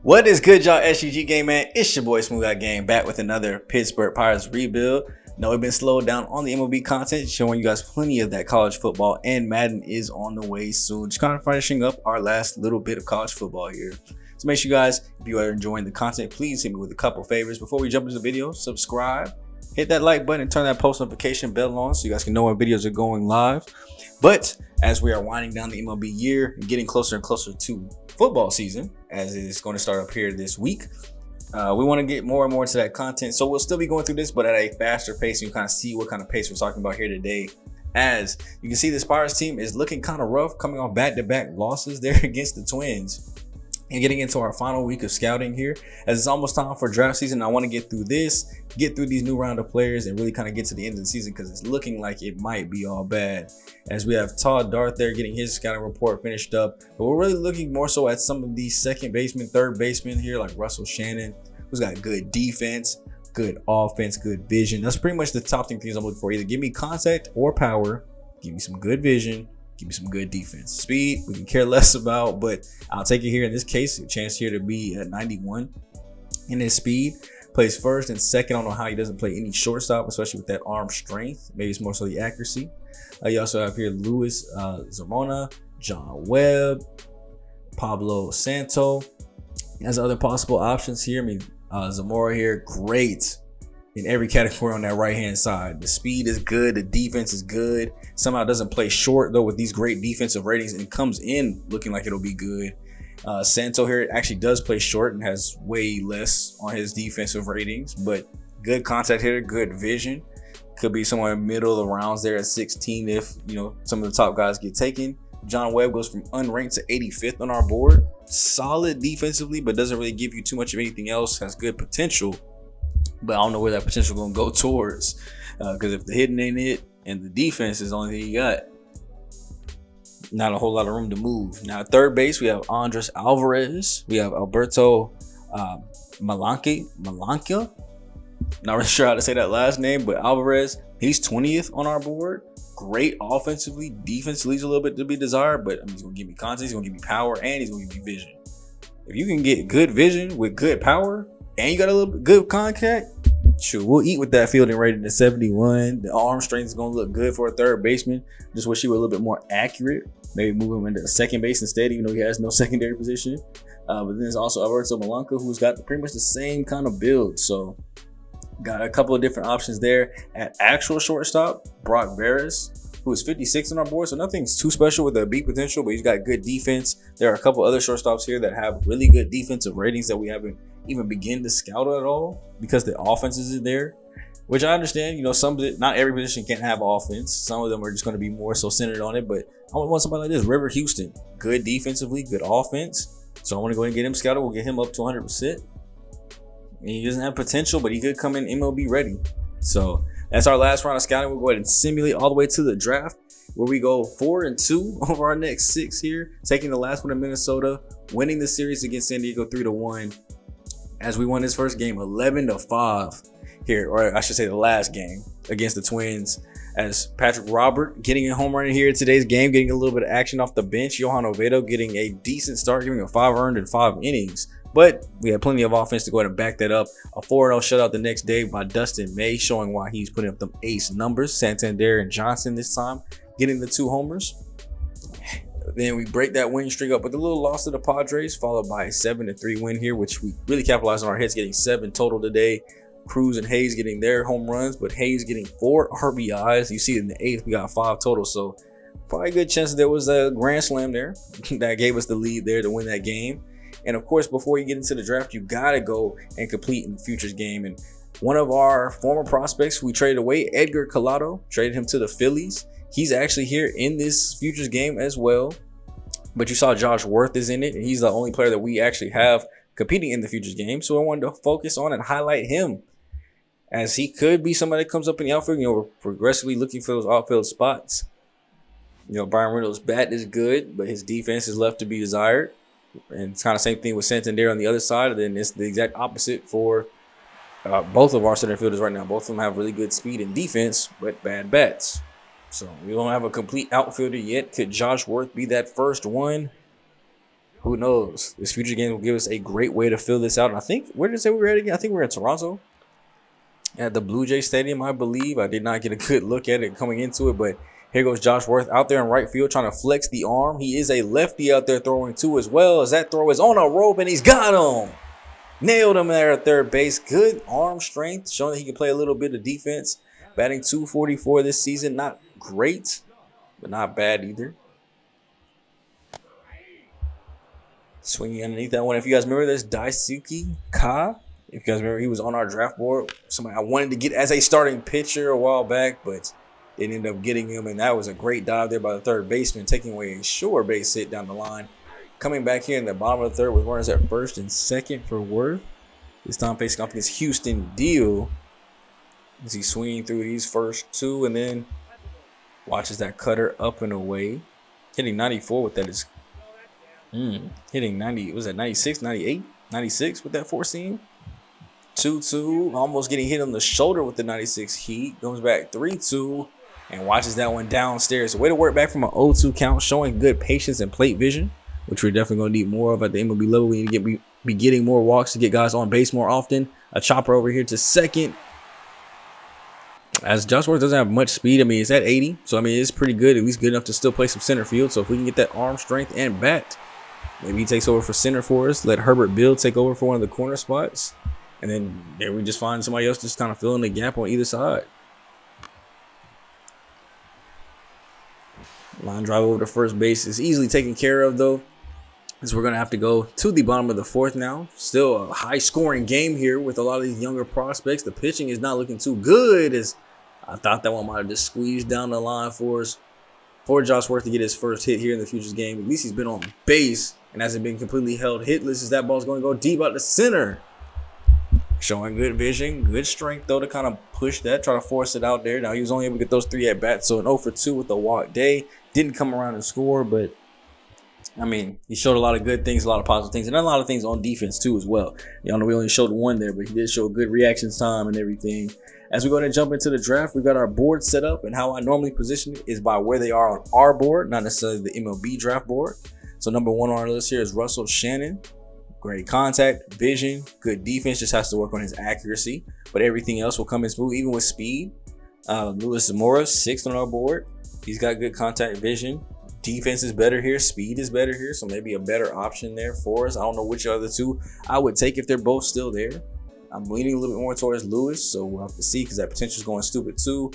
What is good, y'all? SUG Game Man. It's your boy Smooth Out Game back with another Pittsburgh Pirates rebuild. No, we've been slowed down on the MLB content, showing you guys plenty of that college football, and Madden is on the way soon. Just kind of finishing up our last little bit of college football here. So make sure you guys, if you are enjoying the content, please hit me with a couple favors. Before we jump into the video, subscribe, hit that like button, and turn that post notification bell on so you guys can know when videos are going live. But as we are winding down the MLB year and getting closer and closer to football season, as it is going to start up here this week, we want to get more and more into that content. So we'll still be going through this, but at a faster pace. And you kind of see what kind of pace we're talking about here today. As you can see, this Pirates team is looking kind of rough, coming off back-to-back losses there against the Twins. And getting into our final week of scouting here, as it's almost time for draft season. I want to get through these new round of players, and really kind of get to the end of the season, because it's looking like it might be all bad. As we have Todd Darth there getting his scouting report finished up, but we're really looking more so at some of these second basemen, third basemen here, like Russell Shannon, who's got good defense, good offense, good vision. That's pretty much the top things I'm looking for. Either give me contact or power, give me some good vision, give me some good defense. Speed, we can care less about, but I'll take it here in this case. A chance here to be at 91 in his speed. Plays first and second. I don't know how he doesn't play any shortstop, especially with that arm strength. Maybe it's more so the accuracy. You also have here Luis Zamora, John Webb, Pablo Santo. He has other possible options here. I mean, Zamora here, great in every category on that right-hand side. The speed is good. The defense is good. Somehow doesn't play short, though, with these great defensive ratings, and comes in looking like it'll be good. Santo here actually does play short and has way less on his defensive ratings, but good contact hitter, good vision. Could be somewhere in the middle of the rounds there at 16 if, you know, some of the top guys get taken. John Webb goes from unranked to 85th on our board. Solid defensively, but doesn't really give you too much of anything else. Has good potential, but I don't know where that potential is going to go towards, because if the hitting ain't it and the defense is the only thing you got, not a whole lot of room to move. Now, at third base, we have Andres Alvarez. We have Alberto Malanca. Not really sure how to say that last name, but Alvarez, he's 20th on our board. Great offensively. Defense leaves a little bit to be desired, but I mean, he's going to give me contact, he's going to give me power, and he's going to give me vision. If you can get good vision with good power, and you got a little bit good contact, sure, we'll eat with that fielding rating at 71. The arm strength is going to look good for a third baseman. Just wish he were a little bit more accurate. Maybe move him into second base instead, even though he has no secondary position. But then there's also Alberto Malanca, who's got pretty much the same kind of build. So got a couple of different options there. At actual shortstop, Brock Veras, who is 56 on our board. So nothing's too special with the beat potential, but he's got good defense. There are a couple other shortstops here that have really good defensive ratings that we haven't even begin to scout at all, because the offense isn't there, which I understand. You know, not every position can have offense. Some of them are just going to be more so centered on it, but I want somebody like this. River Houston, good defensively, good offense. So I want to go ahead and get him scouted. We'll get him up to 100%. He doesn't have potential, but he could come in MLB ready. So that's our last round of scouting. We'll go ahead and simulate all the way to the draft, where we go 4-2 over our next 6 here, taking the last one in Minnesota, winning the series against San Diego 3-1. As we won this first game 11-5 here, or I should say the last game against the Twins, as Patrick Robert getting a home run here in today's game, getting a little bit of action off the bench. Johan Oviedo getting a decent start, giving a 5 earned in 5 innings. But we had plenty of offense to go ahead and back that up. A 4-0 shutout the next day by Dustin May, showing why he's putting up them ace numbers. Santander and Johnson this time getting the 2 homers. Then we break that win streak up with a little loss to the Padres, followed by a 7-3 win here, which we really capitalized on our hits, getting 7 total today. Cruz and Hayes getting their home runs, but Hayes getting 4 RBIs. You see in the 8th, we got 5 total. So probably a good chance that there was a grand slam there that gave us the lead there to win that game. And of course, before you get into the draft, you got to go and complete in the futures game. And one of our former prospects who we traded away, Edgar Collado, traded him to the Phillies. He's actually here in this futures game as well. But you saw Josh Worth is in it, and he's the only player that we actually have competing in the futures game. So I wanted to focus on and highlight him, as he could be somebody that comes up in the outfield. You know, we're progressively looking for those outfield spots. You know, Brian Reynolds' bat is good, but his defense is left to be desired. And it's kind of same thing with Santander on the other side. And then it's the exact opposite for both of our center fielders right now. Both of them have really good speed and defense, but bad bats. So we don't have a complete outfielder yet. Could Josh Worth be that first one? Who knows? This future game will give us a great way to fill this out. And I think, where did it say we were at again? I think we're in Toronto at the Blue Jay Stadium, I believe. I did not get a good look at it coming into it, but here goes Josh Worth out there in right field trying to flex the arm. He is a lefty out there throwing too as well, as that throw is on a rope and he's got him. Nailed him there at third base. Good arm strength, showing that he can play a little bit of defense. Batting .244 this season. Not great, but not bad either. Swinging underneath that one. If you guys remember this, Daisuke Ka. If you guys remember, he was on our draft board. Somebody I wanted to get as a starting pitcher a while back, but they ended up getting him. And that was a great dive there by the third baseman, taking away a sure base hit down the line. Coming back here in the bottom of the third with runners at first and second for Worth. This time facing off against Houston Deal. As he's swinging through these first two and then watches that cutter up and away. Hitting 94 with that is hitting 90. Was that 96, 98, 96 with that four seam? 2-2. Almost getting hit on the shoulder with the 96 heat. Comes back 3-2 and watches that one downstairs. Way to work back from an 0-2 count, showing good patience and plate vision, which we're definitely going to need more of at the MLB level. We need to be getting more walks to get guys on base more often. A chopper over here to second. As Josh Worth doesn't have much speed. I mean, it's at 80. So, I mean, it's pretty good. At least good enough to still play some center field. So, if we can get that arm strength and bat, maybe he takes over for center for us. Let Herbert Bill take over for one of the corner spots. And then there we just find somebody else just kind of filling the gap on either side. Line drive over to first base is easily taken care of, though, as we're going to have to go to the bottom of the fourth now. Still a high-scoring game here with a lot of these younger prospects. The pitching is not looking too good, as I thought that one might have just squeezed down the line for us. For Josh Worth to get his first hit here in the Futures game. At least he's been on base and hasn't been completely held hitless, as that ball's going to go deep out the center. Showing good vision, good strength, though, to kind of push that, try to force it out there. Now, he was only able to get those 3 at-bats, so an 0 for 2 with a walk day. Didn't come around and score, but, I mean, he showed a lot of good things, a lot of positive things, and a lot of things on defense, too, as well. Y'all know we only showed 1 there, but he did show good reactions time and everything. As we go to jump into the draft, we've got our board set up, and how I normally position it is by where they are on our board, not necessarily the MLB draft board. So, number 1 on our list here is Russell Shannon. Great contact, vision, good defense, just has to work on his accuracy. But everything else will come in smooth, even with speed. Luis Zamora, 6th on our board. He's got good contact, vision. Defense is better here. Speed is better here. So maybe a better option there for us. I don't know which other two I would take if they're both still there. I'm leaning a little bit more towards Luis, so we'll have to see, because that potential is going stupid too.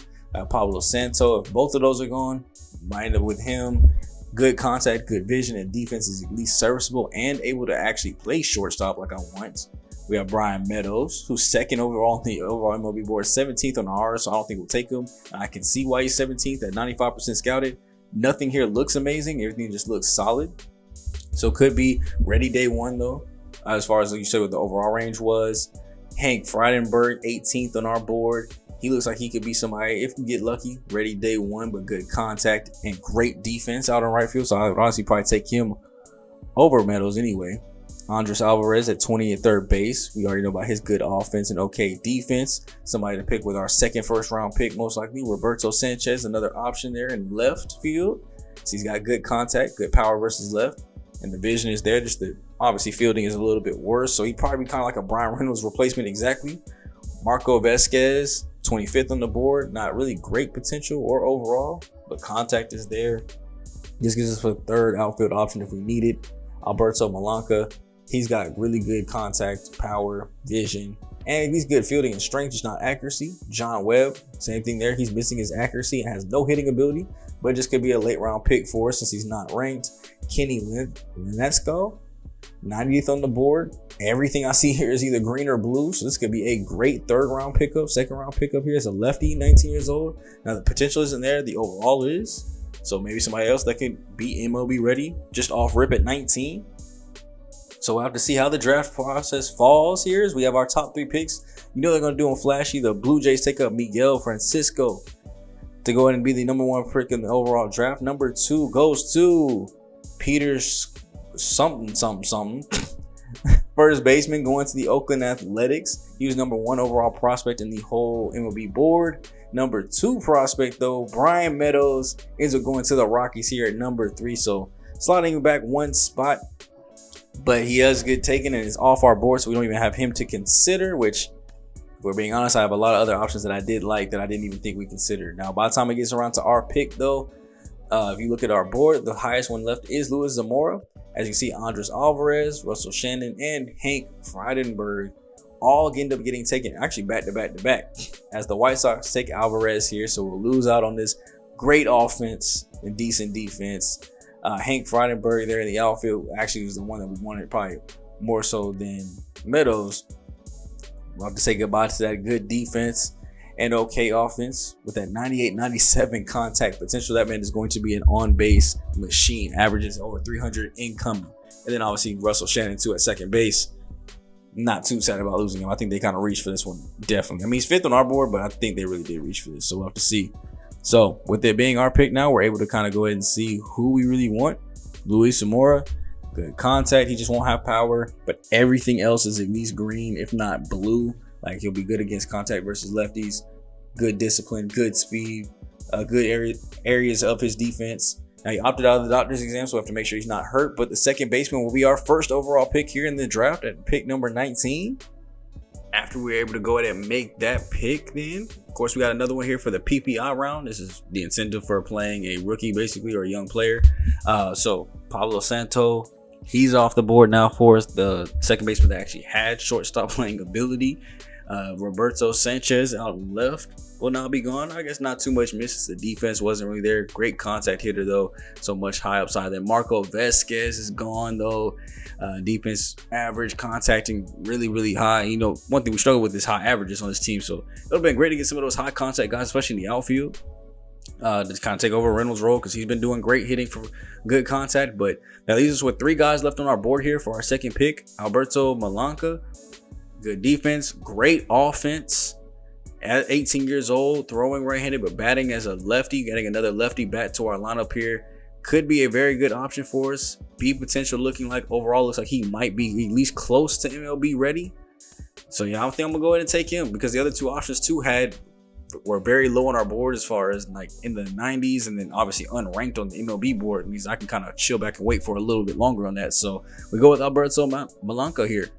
Pablo Santo, if both of those are gone, might end up with him. Good contact, good vision, and defense is at least serviceable and able to actually play shortstop like I want. We have Brian Meadows, who's 2nd overall on the overall MLB board, 17th on ours, so I don't think we'll take him. I can see why he's 17th at 95% scouted. Nothing here looks amazing. Everything just looks solid. So could be ready day 1, though, as far as you said what the overall range was. Hank Freidenberg, 18th on our board. He looks like he could be somebody, if we get lucky, ready day 1, but good contact and great defense out in right field. So I would honestly probably take him over Meadows anyway. Andres Alvarez at 20 at third base. We already know about his good offense and okay defense. Somebody to pick with our 2nd first-round pick, most likely. Roberto Sanchez, another option there in left field. So he's got good contact, good power versus left. And the vision is there. Just the obviously fielding is a little bit worse. So he'd probably be kind of like a Brian Reynolds replacement exactly. Marco Vasquez, 25th on the board. Not really great potential or overall, but contact is there. This gives us a 3rd outfield option if we need it. Alberto Malanca, he's got really good contact, power, vision, and he's good fielding and strength, just not accuracy. John Webb, same thing there. He's missing his accuracy and has no hitting ability, but it just could be a late round pick for us since he's not ranked. Kenny Linetzko, 90th on the board. Everything I see here is either green or blue, so this could be a great 3rd round pickup, 2nd round pickup here. It's a lefty, 19 years old. Now the potential isn't there, the overall is. So maybe somebody else that could be MLB ready just off rip at 19. So we'll have to see how the draft process falls here, as we have our top 3 picks. You know they're going to do them flashy. The Blue Jays take up Miguel Francisco to go ahead and be the number 1 pick in the overall draft. Number 2 goes to Peters something. First baseman going to the Oakland Athletics. He was number 1 overall prospect in the whole MLB board. Number 2 prospect, though, Brian Meadows, ends up going to the Rockies here at number 3. So sliding back 1 spot. but he does get taken and is off our board, so we don't even have him to consider, which, if we're being honest, I have a lot of other options that I did like that I didn't even think we considered. Now, by the time it gets around to our pick, though, if you look at our board, the highest one left is Luis Zamora. As you see, Andres Alvarez, Russell Shannon, and Hank Friedenberg all end up getting taken, actually back to back, as the White Sox take Alvarez here. So we'll lose out on this great offense and decent defense. Hank Friedenberg there in the outfield actually was the one that we wanted probably more so than Meadows. We'll have to say goodbye to that good defense and okay offense with that 98-97 contact potential. That man is going to be an on-base machine, averages over 300 incoming. And then obviously Russell Shannon too at second base. Not too sad about losing him. I think they kind of reached for this one, definitely. I mean, he's fifth on our board, but I think they really did reach for this, so we'll have to see. So with it being our pick now, we're able to kind of go ahead and see who we really want. Luis Zamora, good contact. He just won't have power, but everything else is at least green, if not blue. Like, he'll be good against contact versus lefties, good discipline, good speed, good areas of his defense. Now, he opted out of the doctor's exam, so we have to make sure he's not hurt. But the second baseman will be our first overall pick here in the draft at pick number 19. After we're able to go ahead and make that pick, then, of course, we got another one here for the PPI round. This is the incentive for playing a rookie, basically, or a young player. So Pablo Santo, he's off the board now for us. The second baseman that actually had shortstop playing ability. Roberto Sanchez out left will now be gone. I guess not too much misses. The defense wasn't really there. Great contact hitter though, so much high upside there. Marco Vasquez is gone though. Defense average, contacting really high. You know, one thing we struggle with is high averages on this team, so it would have been great to get some of those high contact guys, especially in the outfield, to kind of take over Reynolds' role, because he's been doing great hitting for good contact. But that leaves us with 3 guys left on our board here for our second pick. Alberto Malanca, good defense, great offense. At 18 years old, throwing right-handed, but batting as a lefty, getting another lefty bat to our lineup here could be a very good option for us. B potential looking like overall looks like he might be at least close to MLB ready. So yeah, I think I'm gonna go ahead and take him, because the other 2 options too were very low on our board as far as like in the 90s, and then obviously unranked on the MLB board. It means I can kind of chill back and wait for a little bit longer on that. So we go with Alberto Malanca here,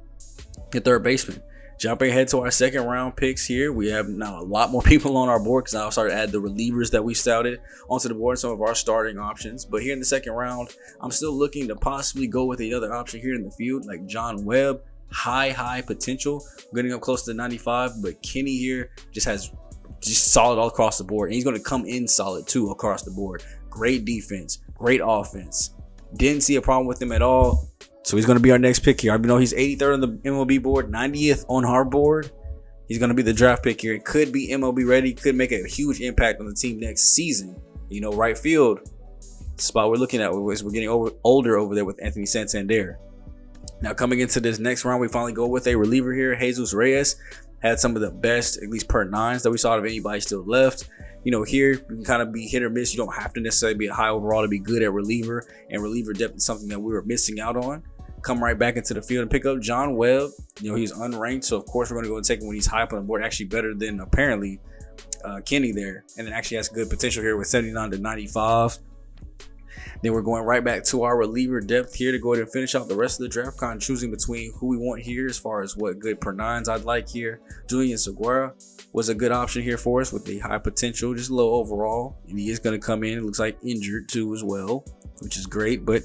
the third baseman. Jumping ahead to our second round picks here, we have now a lot more people on our board, because now I've started to add the relievers that we scouted onto the board, some of our starting options. But here in the second round, I'm still looking to possibly go with another option here in the field, like John Webb. High potential, getting up close to 95, but Kenny here just solid all across the board, and he's going to come in solid too across the board. Great defense, great offense. Didn't see a problem with him at all. So he's going to be our next pick here. I know he's 83rd on the MLB board, 90th on our board. He's going to be the draft pick here. It could be MLB ready, could make a huge impact on the team next season. You know, right field spot we're looking at, we're getting older over there with Anthony Santander. Now coming into this next round, we finally go with a reliever here. Jesus Reyes had some of the best, at least per nines, that we saw of anybody still left. You know, here you can kind of be hit or miss. You don't have to necessarily be a high overall to be good at reliever, and reliever depth is something that we were missing out on. Come right back into the field and pick up John Webb. You know, he's unranked, so of course we're going to go and take him when he's high up on the board. Actually better than apparently Kenny there, and then actually has good potential here with 79 to 95. Then we're going right back to our reliever depth here to go ahead and finish out the rest of the draft, kind of choosing between who we want here as far as what good per nines I'd like here. Julian Segura was a good option here for us with the high potential, just low overall, and he is going to come in. It looks like injured too as well, which is great, but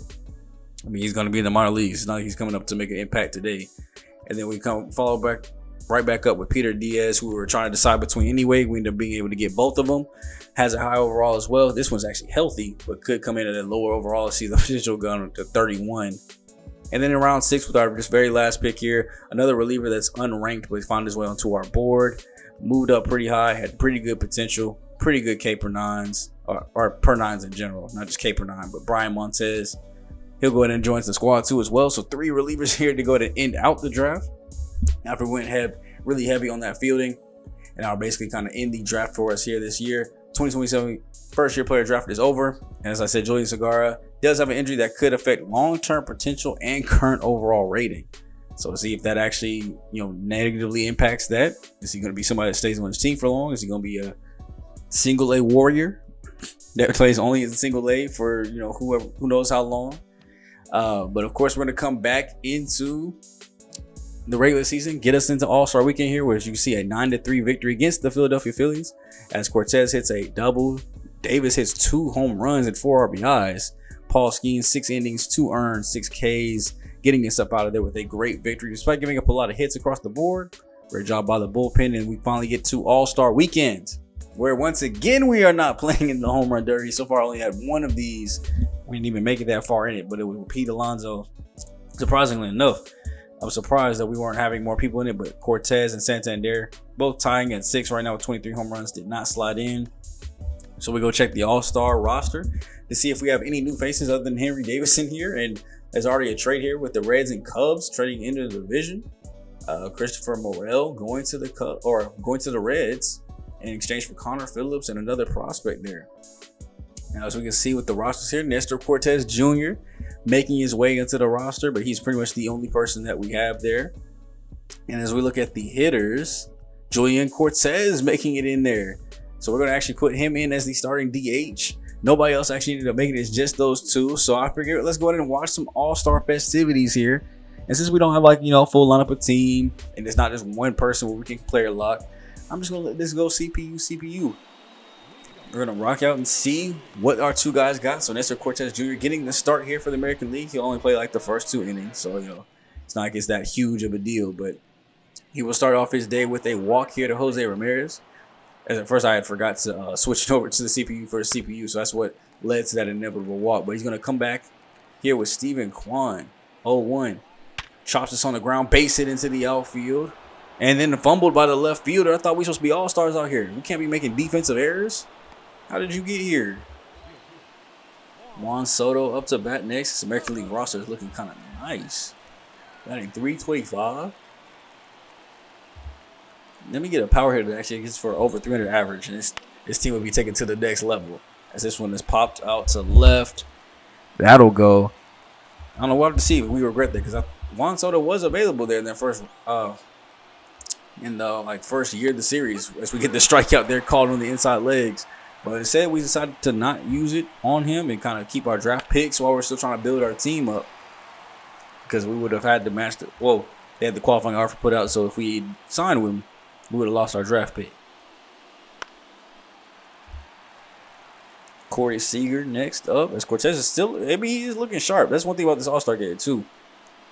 I mean, he's going to be in the minor leagues. It's not like he's coming up to make an impact today. And then we follow right back up with Peter Diaz, who we were trying to decide between anyway. We ended up being able to get both of them. Has a high overall as well. This one's actually healthy, but could come in at a lower overall. See the potential going to 31. And then in round 6 with our just very last pick here, another reliever that's unranked, but found his way onto our board. Moved up pretty high, had pretty good potential, pretty good K per nines, or per nines in general, not just K per nine, but Brian Montez. He'll go ahead and join the squad too as well. So 3 relievers here to go ahead and end out the draft. After we went really heavy on that fielding, and I'll basically kind of end the draft for us here this year. 2027 first year player draft is over. And as I said, Julian Segura does have an injury that could affect long-term potential and current overall rating. So to see if that actually, negatively impacts that. Is he going to be somebody that stays on his team for long? Is he going to be a single A warrior that plays only as a single A for, who knows how long? But of course, we're going to come back into the regular season, get us into All-Star Weekend here, where you can see a 9-3 victory against the Philadelphia Phillies as Cortez hits a double. Davis hits 2 home runs and 4 RBIs. Paul Skeens 6 innings, 2 earned, 6 Ks, getting us up out of there with a great victory despite giving up a lot of hits across the board. Great job by the bullpen, and we finally get to All-Star Weekend, where once again we are not playing in the home run derby. So far, I only had one of these. We didn't even make it that far in it, but it was Pete Alonso. Surprisingly enough, I was surprised that we weren't having more people in it, but Cortez and Santander both tying at 6 right now with 23 home runs did not slide in. So we go check the All-Star roster to see if we have any new faces other than Henry Davidson here. And there's already a trade here with the Reds and Cubs trading into the division. Christopher Morel going to the Reds in exchange for Connor Phillips and another prospect there. Now, as we can see with the rosters here, Nestor Cortez Jr. making his way into the roster, but he's pretty much the only person that we have there. And as we look at the hitters, Julian Cortez making it in there. So we're going to actually put him in as the starting DH. Nobody else actually ended up making it. It's just those two. So I figured let's go ahead and watch some All-Star festivities here. And since we don't have full lineup of team, and it's not just one person where we can player lock, I'm just going to let this go CPU. We're going to rock out and see what our two guys got. So Nestor Cortez Jr. getting the start here for the American League. He'll only play like the first 2 innings. So, it's not like it's that huge of a deal. But he will start off his day with a walk here to Jose Ramirez. As at first I had forgot to switch it over to the CPU for the CPU. So that's what led to that inevitable walk. But he's going to come back here with Steven Kwan. 0-1. Chops us on the ground. Base hit into the outfield. And then fumbled by the left fielder. I thought we supposed to be all-stars out here. We can't be making defensive errors. How did you get here? Juan Soto up to bat next. This American League roster is looking kind of nice. Batting .325. Let me get a power hitter that actually gets for over 300 average. And this team will be taken to the next level. As this one is popped out to left. That'll go. I don't know. We'll have to see if we regret that, because Juan Soto was available there in their first first year of the series, as we get the strikeout there called on the inside legs. But instead, we decided to not use it on him and kind of keep our draft picks while we're still trying to build our team up, because we would have had to match they had the qualifying offer put out. So if we signed with him, we would have lost our draft pick. Corey Seager next up, as Cortez is still, he's looking sharp. That's one thing about this All-Star game too.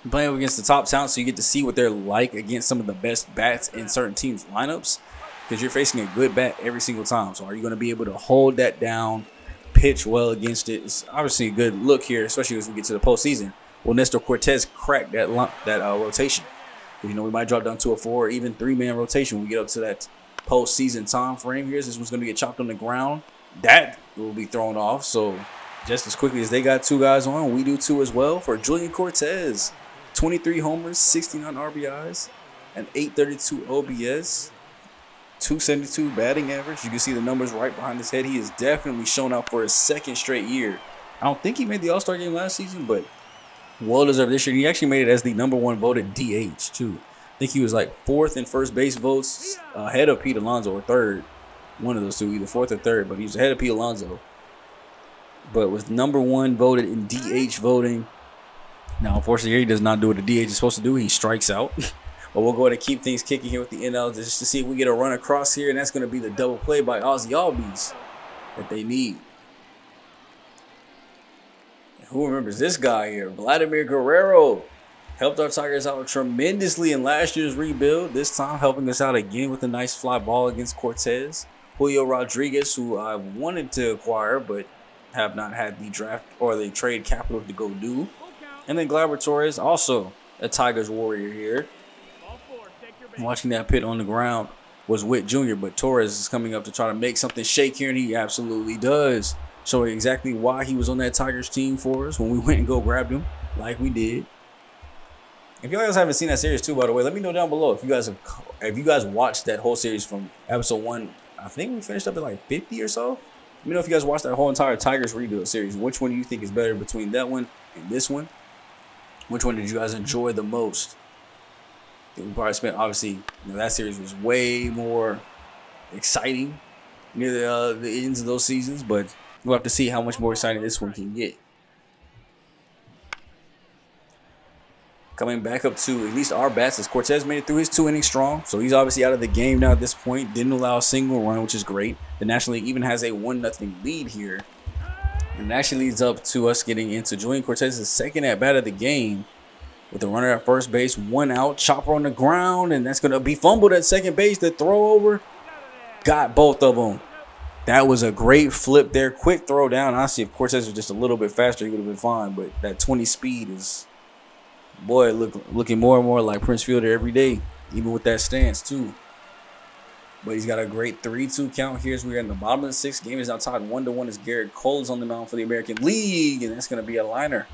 Playing against the top talent, so you get to see what they're like against some of the best bats in certain teams' lineups, because you're facing a good bat every single time. So are you going to be able to hold that down, pitch well against it? It's obviously a good look here, especially as we get to the postseason. Will Nestor Cortez crack that rotation? We might drop down to a 4 or even 3-man rotation when we get up to that postseason time frame here. This one's going to get chopped on the ground. That will be thrown off. So just as quickly as they got 2 guys on, we do 2 as well for Julian Cortez. 23 homers, 69 RBIs, and 832 OBS, 272 batting average. You can see the numbers right behind his head. He has definitely shown out for his 2nd straight year. I don't think he made the All-Star game last season, but well deserved this year. He actually made it as the #1 voted DH too. I think he was like 4th in first base votes, ahead of Pete Alonso, or 3rd. One of those two, either 4th or 3rd, but he was ahead of Pete Alonso. But was #1 voted in DH voting. Now, unfortunately, he does not do what the DH is supposed to do. He strikes out. But we'll go ahead and keep things kicking here with the NL just to see if we get a run across here. And that's going to be the double play by Ozzy Albies that they need. And who remembers this guy here? Vladimir Guerrero helped our Tigers out tremendously in last year's rebuild. This time helping us out again with a nice fly ball against Cortez. Julio Rodriguez, who I wanted to acquire but have not had the draft or the trade capital to go do. And then Gleyber Torres, also a Tigers warrior here. Watching that pit on the ground was Witt Jr., but Torres is coming up to try to make something shake here, and he absolutely does. Showing exactly why he was on that Tigers team for us when we went and grabbed him like we did. If you guys haven't seen that series too, by the way, let me know down below if you guys watched that whole series from episode 1. I think we finished up at like 50 or so. Let me know if you guys watched that whole entire Tigers rebuild series. Which one do you think is better between that one and this one? Which one did you guys enjoy the most? We probably spent, obviously, that series was way more exciting near the ends of those seasons, but we'll have to see how much more exciting this one can get. coming back up to at least our bats as Cortez made it through his 2 innings strong. So he's obviously out of the game now at this point. Didn't allow a single run, which is great. The National League even has a 1-0 lead here. And it actually leads up to us getting into Julian Cortez's second at bat of the game with a runner at first base, 1 out, chopper on the ground, and that's going to be fumbled at second base. The throw over got both of them. That was a great flip there. Quick throw down. Honestly, if Cortez was just a little bit faster, he would have been fine. But that 20 speed is, boy, looking more and more like Prince Fielder every day, even with that stance too. But he's got a great 3-2 count here as we're in the bottom of the 6th. Game is now tied 1-1 as Garrett Cole's on the mound for the American League, and that's going to be a liner.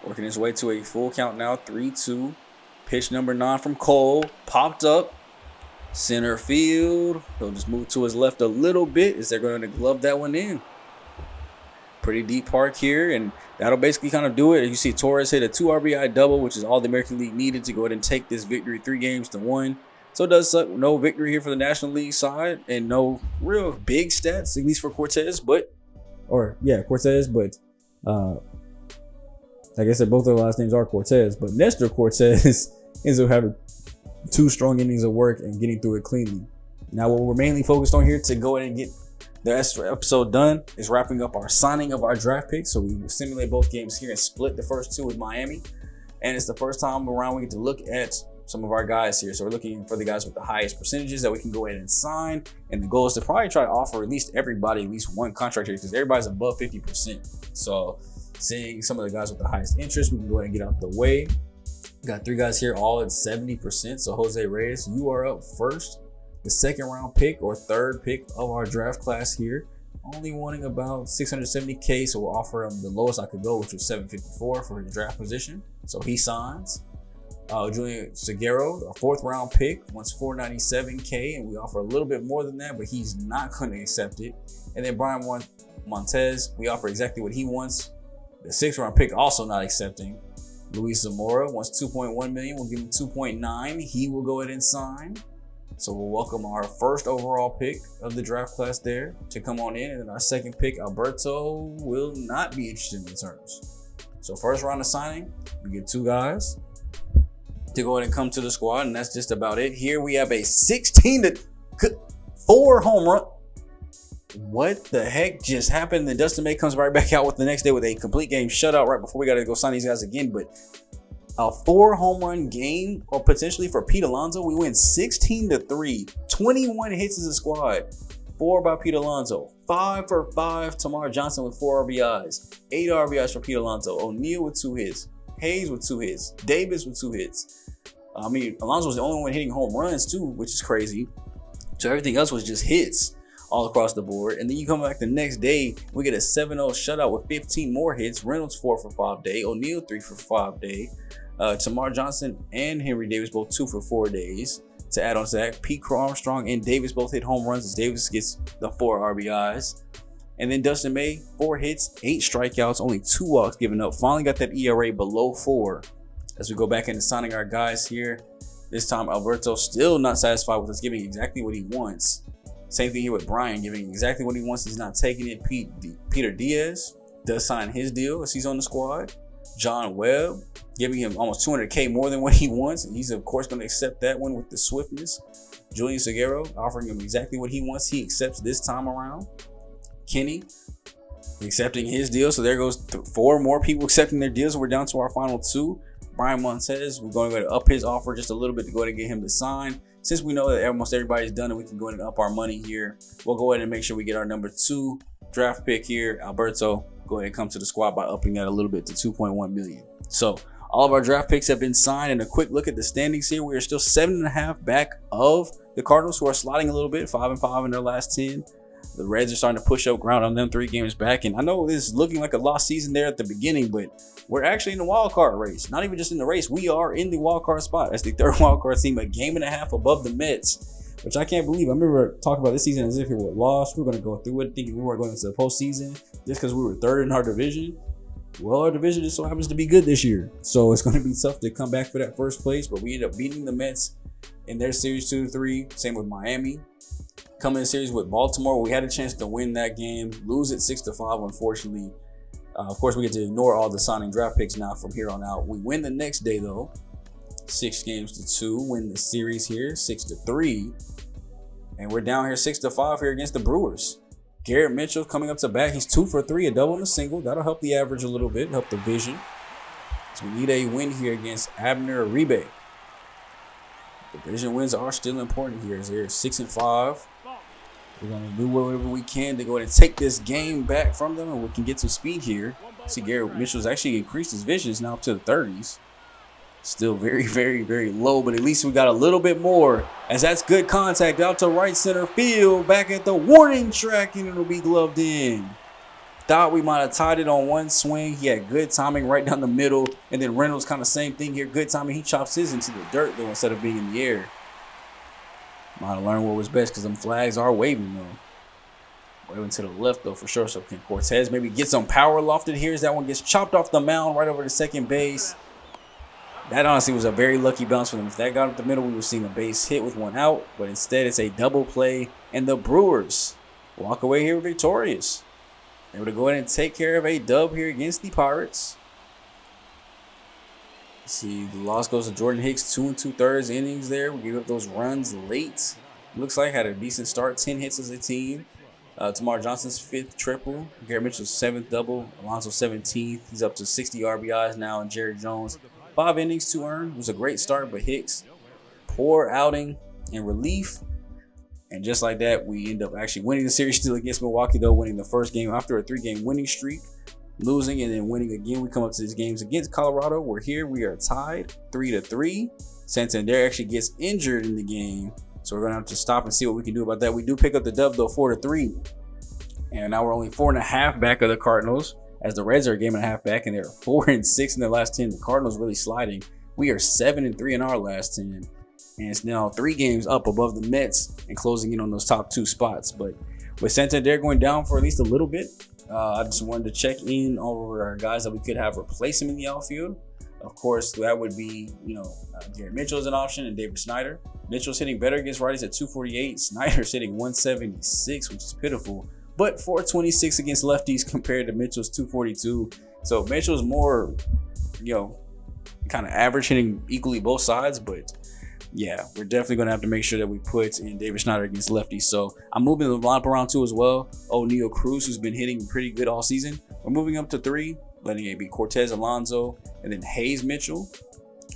Working his way to a full count now, 3-2. Pitch number 9 from Cole, popped up. Center field. He'll just move to his left a little bit as they're going to glove that one in. Pretty deep park here, and that'll basically kind of do it. You see Torres hit a 2 RBI double, which is all the American League needed to go ahead and take this victory 3-1. So it does suck. No victory here for the National League side, and no real big stats, at least for Cortez. Cortez, but like I said, both of their last names are Cortez. But Nestor Cortez ends up having 2 strong innings of work and getting through it cleanly. Now, what we're mainly focused on here to go ahead and get the episode done is wrapping up our signing of our draft picks. So we simulate both games here and split the first 2 with Miami. And it's the first time around we get to look at some of our guys here. So we're looking for the guys with the highest percentages that we can go ahead and sign. And the goal is to probably try to offer at least everybody at least 1 contract here because everybody's above 50%. So seeing some of the guys with the highest interest, we can go ahead and get out the way. Got 3 guys here all at 70%. So Jose Reyes, you are up first. The 2nd round pick or 3rd pick of our draft class here. Only wanting about $670K, so we'll offer him the lowest I could go, which was $754 for his draft position. So he signs. Julian Seguero, a 4th round pick, wants $497K, and we offer a little bit more than that, but he's not going to accept it. And then Brian Montez, we offer exactly what he wants. The 6th round pick also not accepting. Luis Zamora wants $2.1 million. We'll give him $2.9. He will go ahead and sign. So we'll welcome our 1st overall pick of the draft class there to come on in. And then our 2nd pick, Alberto, will not be interested in the terms. So first round of signing, we get 2 guys to go ahead and come to the squad. And that's just about it. Here we have a 16-4 home run. What the heck just happened? Then Dustin May comes right back out with the next day with a complete game shutout right before we got to go sign these guys again. But a 4 home run game or potentially for Pete Alonso. We win 16-3, 21 hits as a squad, 4 by Pete Alonso, 5 for 5. Tamar Johnson with 4 RBIs, 8 RBIs for Pete Alonso. O'Neal with 2 hits, Hayes with 2 hits, Davis with 2 hits. Alonso was the only one hitting home runs too, which is crazy. So everything else was just hits all across the board. And then you come back the next day, we get a 7-0 shutout with 15 more hits. Reynolds 4 for 5 day, O'Neal 3 for 5 day. Tamar Johnson and Henry Davis both 2 for 4 days. To add on to that, Pete Armstrong and Davis both hit home runs as Davis gets the 4 RBIs. And then Dustin May, 4 hits, 8 strikeouts, only 2 walks given up. Finally got that ERA below 4 as we go back into signing our guys here. This time Alberto still not satisfied with us giving exactly what he wants. Same thing here with Brian, giving exactly what he wants. He's not taking it. Peter Diaz does sign his deal as he's on the squad. John Webb, giving him almost $200K more than what he wants. And he's, of course, going to accept that one with the swiftness. Julian Seguero, offering him exactly what he wants. He accepts this time around. Kenny, accepting his deal. So there goes 4 more people accepting their deals. We're down to our final 2. Brian Montez, we're going to go to up his offer just a little bit to go ahead and get him to sign. Since we know that almost everybody's done and we can go ahead and up our money here, we'll go ahead and make sure we get our number 2 draft pick here. Alberto, go ahead and come to the squad by upping that a little bit to $2.1 million. So all of our draft picks have been signed. And a quick look at the standings here. We are still 7.5 back of the Cardinals, who are sliding a little bit, 5-5 in their last 10. The Reds are starting to push up ground on them 3 games back. And I know this is looking like a lost season there at the beginning, but we're actually in the wild card race. Not even just in the race. We are in the wild card spot. That's the 3rd wild card team, a game and a half above the Mets, which I can't believe. I remember talking about this season as if it were lost. We're going to go through it thinking we weren't going into the postseason just because we were 3rd in our division. Well, our division just so happens to be good this year. So it's going to be tough to come back for that first place. But we ended up beating the Mets in their series 2-3. Same with Miami. Coming in series with Baltimore, we had a chance to win that game, lose it 6-5, unfortunately. Of course, we get to ignore all the signing draft picks now from here on out. We win the next day, though. 6-2, win the series here, 6-3. And we're down here 6-5 here against the Brewers. Garrett Mitchell coming up to bat. He's 2 for 3, a double and a single. That'll help the average a little bit, help the vision. So we need a win here against Abner Uribe. Division wins are still important here. They're 6-5. We're going to do whatever we can to go ahead and take this game back from them, and we can get some speed here. See, Garrett Mitchell's actually increased his vision. It's now up to the 30s. Still very, very, very low, but at least we got a little bit more, as that's good contact out to right center field, back at the warning track, and it'll be gloved in. Thought we might have tied it on one swing. He had good timing right down the middle, and then Reynolds kind of same thing here. Good timing. He chops his into the dirt, though, instead of being in the air. Might have learned what was best, because them flags are waving, though. Waving to the left, though, for sure. So can Cortez maybe get some power lofted here as that one gets chopped off the mound right over to second base. That honestly was a very lucky bounce for them. If that got up the middle, we were seeing a base hit with one out. But instead, it's a double play. And the Brewers walk away here victorious. Able to go ahead and take care of a dub here against the Pirates. Let's see, the loss goes to Jordan Hicks, 2 2/3 innings there. We gave up those runs late. Looks like had a decent start, 10 hits as a team. Tamar Johnson's 5th triple. Garrett Mitchell's 7th double. Alonso 17th. He's up to 60 RBIs now. And Jared Jones, 5 innings to earn. It was a great start, but Hicks, poor outing in relief. And just like that, we end up actually winning the series still against Milwaukee, though, winning the first game after a 3-game winning streak, losing and then winning again. We come up to these games against Colorado. We're here. We are tied 3-3. Santander actually gets injured in the game, so we're going to have to stop and see what we can do about that. We do pick up the dub, though, 4-3. And now we're only 4.5 back of the Cardinals, as the Reds are a game and a half back, and they're 4-6 in their last 10. The Cardinals really sliding. We are 7-3 in our last 10. And it's now 3 games up above the Mets and closing in on those top 2 spots. But with Santander going down for at least a little bit, I just wanted to check in over our guys that we could have replace him in the outfield. Of course, that would be, Garrett Mitchell is an option and David Snyder. Mitchell's hitting better against righties at 248. Snyder's hitting 176, which is pitiful, but 426 against lefties compared to Mitchell's 242. So Mitchell's more, kind of average, hitting equally both sides, but yeah, we're definitely going to have to make sure that we put in David Snyder against lefties. So I'm moving the lineup around too as well. O'Neal Cruz, who's been hitting pretty good all season. We're moving up to 3, letting it be Cortez, Alonso, and then Hayes, Mitchell.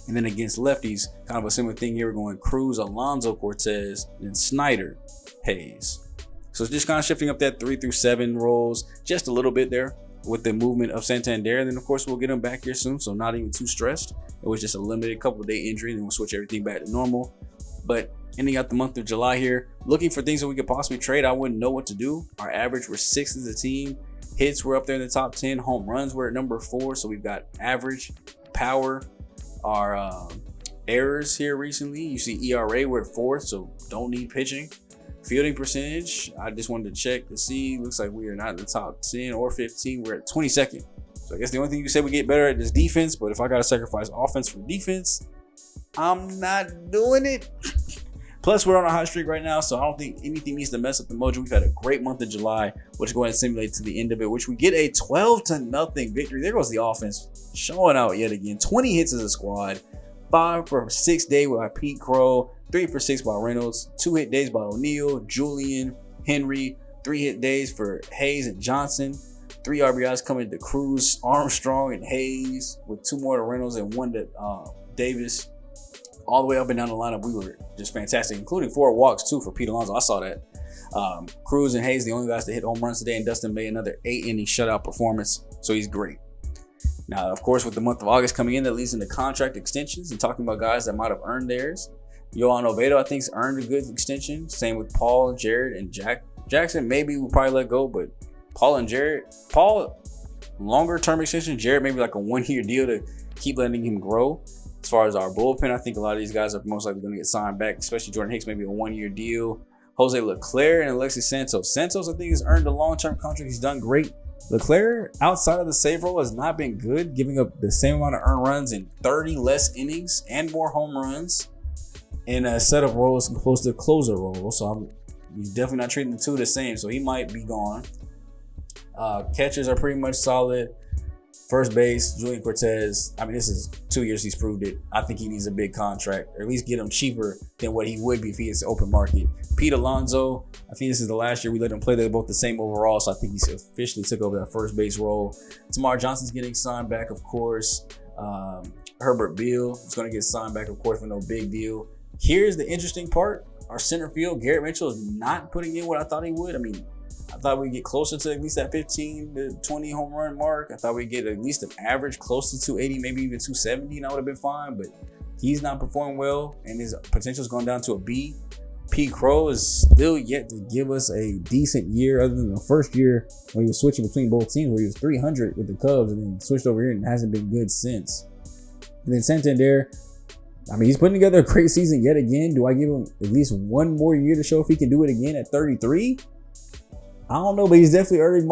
And then against lefties, kind of a similar thing here. We're going Cruz, Alonso, Cortez, and then Snyder, Hayes. So it's just kind of shifting up that 3 through 7 roles just a little bit there with the movement of Santander. And then, of course, we'll get him back here soon, so not even too stressed. It was just a limited couple-day injury, and then we'll switch everything back to normal. But ending out the month of July here, looking for things that we could possibly trade. I wouldn't know what to do. Our average, we're 6th as a team. Hits, we're up there in the top 10. Home runs, we're at number 4. So we've got average, power. Our errors here recently, you see ERA, we're at 4th, so don't need pitching. Fielding percentage, I just wanted to check to see. Looks like we are not in the top 10 or 15. We're at 22nd. So I guess the only thing you can say we get better at is defense, but if I got to sacrifice offense for defense, I'm not doing it. Plus, we're on a hot streak right now, so I don't think anything needs to mess up the mojo. We've had a great month of July, which go ahead and simulate to the end of it, which we get a 12-0 victory. There goes the offense showing out yet again. 20 hits as a squad, 5 for 6 day by Pete Crow, 3 for 6 by Reynolds, 2 hit days by O'Neal, Julian, Henry, 3 hit days for Hayes and Johnson, 3 RBIs coming to Cruz, Armstrong, and Hayes, with 2 more to Reynolds and 1 to Davis. All the way up and down the lineup, we were just fantastic, including 4 walks too for Pete Alonso. I saw that. Cruz and Hayes, the only guys that hit home runs today, and Dustin May, another 8-inning shutout performance. So he's great. Now, of course, with the month of August coming in, that leads into contract extensions and talking about guys that might have earned theirs. Yohan Oviedo, I think, has earned a good extension. Same with Paul, Jared, and Jackson. Maybe we'll probably let go, but Paul and Jared, Paul, longer term extension. Jared, maybe like a 1-year deal to keep letting him grow. As far as our bullpen, I think a lot of these guys are most likely going to get signed back, especially Jordan Hicks, maybe a 1-year deal. Jose Leclerc and Alexis Santos. Santos, I think, has earned a long-term contract. He's done great. Leclerc, outside of the save role, has not been good, giving up the same amount of earned runs in 30 less innings and more home runs in a set of roles close to closer role. So he's definitely not treating the two the same, so he might be gone. Catchers are pretty much solid. First base, Julian Cortez. I mean, this is 2 years he's proved it. I think he needs a big contract, or at least get him cheaper than what he would be if he is open market. Pete Alonso, I think this is the last year we let him play. They're both the same overall, so I think he officially took over that first base role. Tamar Johnson's getting signed back, of course. Herbert Beal is going to get signed back, of course, for no big deal. Here's the interesting part. Our center field, Garrett Mitchell, is not putting in what I thought he would. I mean, I thought we'd get closer to at least that 15 to 20 home run mark. I thought we'd get at least an average close to 280, maybe even 270, and I would have been fine. But he's not performing well, and his potential's gone down to a B. Pete Crow is still yet to give us a decent year, other than the first year when he was switching between both teams, where he was 300 with the Cubs and then switched over here and hasn't been good since. And then Santander, I mean, he's putting together a great season yet again. Do I give him at least one more year to show if he can do it again at 33? I don't know, but he's definitely earning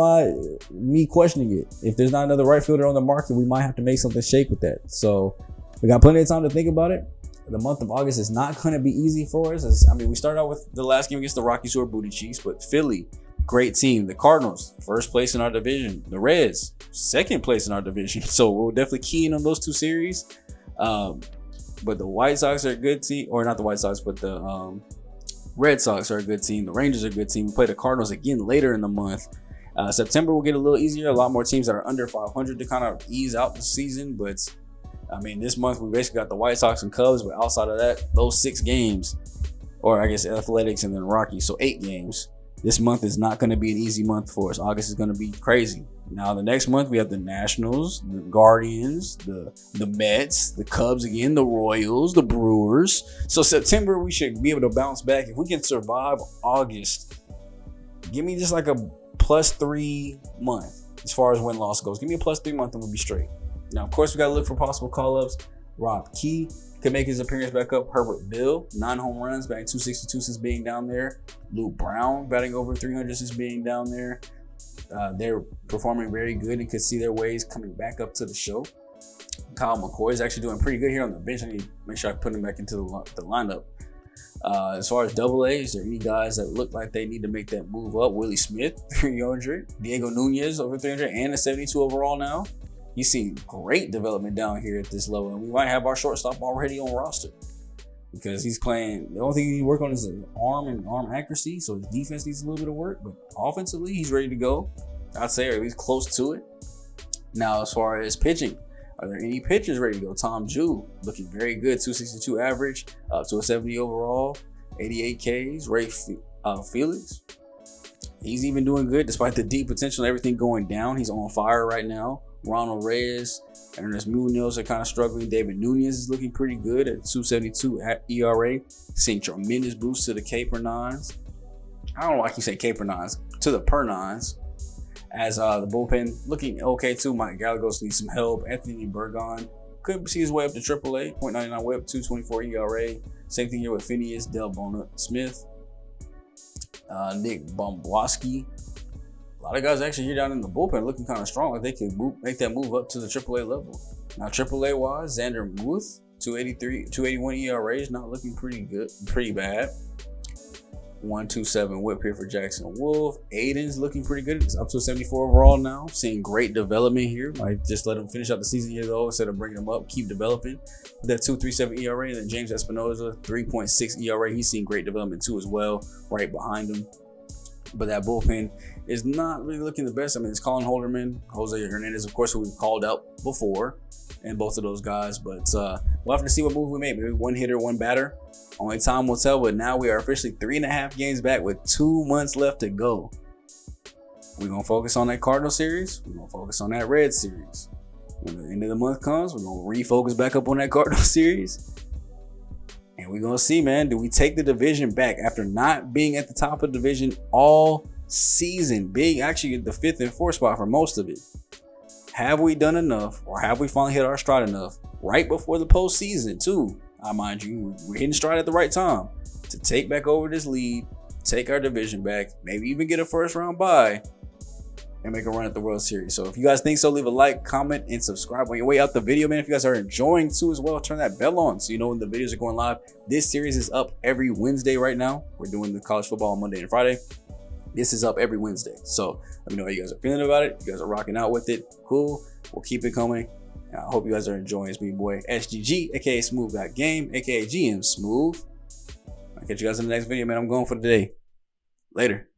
me questioning it. If there's not another right fielder on the market, we might have to make something shake with that. So we got plenty of time to think about it. The month of August is not going to be easy for us. We started out with the last game against the Rockies, who are booty cheeks, but Philly, great team. The Cardinals, first place in our division. The Reds, second place in our division. So we're definitely keying on those two series. But the White Sox are a good team, or not the White Sox, but the Red Sox are a good team. The Rangers are a good team. We play the Cardinals again later in the month. September will get a little easier. A lot more teams that are under 500 to kind of ease out the season. But I mean, this month we basically got the White Sox and Cubs. But outside of that, those 6 games, or I guess Athletics and then Rockies, so 8 games. This month is not going to be an easy month for us. August is going to be crazy. Now, the next month, we have the Nationals, the Guardians, the Mets, the Cubs again, the Royals, the Brewers. So September, we should be able to bounce back. If we can survive August, give me just like a +3 month as far as win-loss goes. Give me a +3 month and we'll be straight. Now, of course, we got to look for possible call-ups. Rob Key could make his appearance back up. Herbert Bill, 9 home runs, batting .262 since being down there. Luke Brown, batting over .300 since being down there. They're performing very good and could see their ways coming back up to the show. Kyle McCoy is actually doing pretty good here on the bench. I need to make sure I put him back into the lineup. As far as AA, is there any guys that look like they need to make that move up? Willie Smith, 300. Diego Nunez, over 300 and a 72 overall now. He's seen great development down here at this level, and we might have our shortstop already on roster because he's playing. The only thing he need to work on is his arm and arm accuracy, so his defense needs a little bit of work, but offensively, he's ready to go, I'd say, or at least close to it. Now, as far as pitching, are there any pitchers ready to go? Tom Jew, looking very good, 262 average, up to a 70 overall, 88 Ks. Ray Felix, he's even doing good despite the deep potential and everything going down. He's on fire right now. Ronald Reyes, Ernest Munoz are kind of struggling. David Nunez is looking pretty good at 2.72 at ERA. Seeing tremendous boost to the K per nines. I don't know why I keep saying K per nines, to the per nines. As the bullpen looking okay too. Mike Gallegos needs some help. Anthony Burgon could see his way up to AAA. 0.99 whip, 2.24 ERA. Same thing here with Phineas Del Bona Smith. Nick Bombwaski. A lot of guys actually here down in the bullpen looking kind of strong, like they could make that move up to the AAA level. Now, AAA wise, Xander Muth, 281 ERA is not looking pretty bad. 1.27 whip here for Jackson Wolf. Aiden's looking pretty good. It's up to a 74 overall now. Seeing great development here. Might just let him finish out the season here though, instead of bringing him up. Keep developing. That 2.37 ERA. And then James Espinoza, 3.6 ERA. He's seen great development too as well, right behind him. But that bullpen is not really looking the best. I mean, it's Colin Holderman, Jose Hernandez, of course, who we've called out before, and both of those guys. But we'll have to see what move we make. Maybe one hitter, one batter. Only time will tell. But now we are officially 3.5 games back with 2 months left to go. We're going to focus on that Cardinal series. We're going to focus on that Red series. When the end of the month comes, we're going to refocus back up on that Cardinal series. And we're going to see, man, do we take the division back after not being at the top of the division all season, being actually at the 5th and 4th spot for most of it? Have we done enough, or have we finally hit our stride enough right before the postseason, too? Mind you, we're hitting stride at the right time to take back over this lead, take our division back, maybe even get a first round bye, and make a run at the World Series. So if you guys think so, leave a like, comment, and subscribe on your way out the video, man. If you guys are enjoying too as well, turn that bell on so you know when the videos are going live. This series is up every Wednesday right now. We're doing the college football on Monday and Friday. This is up every Wednesday. So let me know how you guys are feeling about it. You guys are rocking out with it. Cool. We'll keep it coming. I hope you guys are enjoying. It's me, boy, SGG, aka Smooth Got Game, aka GM Smooth. I'll catch you guys in the next video, man. I'm going for the day. Later.